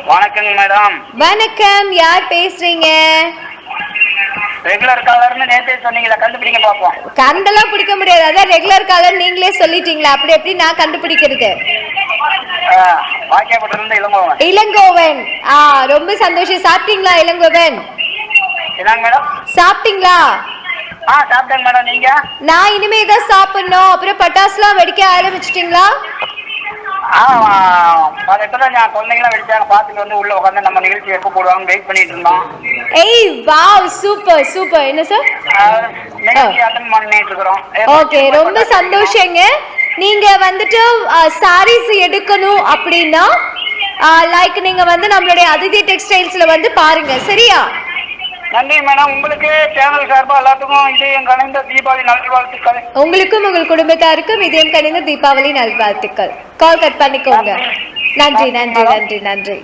வணக்கங்க மேடம். வணக்கம், யார் பேசுறீங்க? ரெகுலர் காலர்னு நேத்தே சொன்னீங்களா, கண்டுபிடிங்க பாப்போம். கண்டெல்லாம் பிடிக்க முடியாது, அதான் ரெகுலர் காலர் நீங்களே சொல்லிட்டீங்களா, அப்படி எப்படி நான் கண்டுபிடிக்கிறது? வாக்கியப்பட்டில இருந்து இளங்கோவன். இளங்கோவன், ரொம்ப சந்தோஷம். சாப்பிட்டீங்களா இளங்கோவன்? என்னங்க மேடம்? சாப்பிட்டீங்களா? சாப்பிட்டேங்க மேடம். நீங்க? நான் இனிமே தான் சாப்பிடணும். அப்புறம் பட்டாசுலாம் வெடிக்க ஆரம்பிச்சிட்டீங்களா? இப்பதான் நான் குழந்தைங்களாம் வெடிச்சாங்க, பார்த்துட்டு வந்து உள்ள உட்காந்து நம்ம நிகழ்ச்சி எப்போ போடுவாங்க வெயிட் பண்ணிட்டு இருந்தோம். ஏய் வாவ், சூப்பர் சூப்பர். என்ன சார்? நிகழ்ச்சி அட்டன் பண்ணிட்டு இருக்கிறோம். ஓகே, ரொம்ப சந்தோஷங்க. நீங்க வந்துட்டு சாரீஸ் எடுக்கணும் அப்படின்னா லைக் நீங்க வந்து நம்மளுடைய அதிதி டெக்ஸ்டைல்ஸ்ல வந்து பாருங்க, சரியா? நன்றி மேடம். உங்களுக்கு சேனல் சார்பா எல்லாத்துக்கும் இதயம் கணிந்த தீபாவளி நல்வாழ்த்துக்கள். உங்களுக்கும் உங்கள் குடும்பத்தாருக்கும் இதயம் கணிந்த தீபாவளி நல்வாழ்த்துக்கள். கால் கட் பண்ணிக்கோங்க. நன்றி நன்றி நன்றி நன்றி.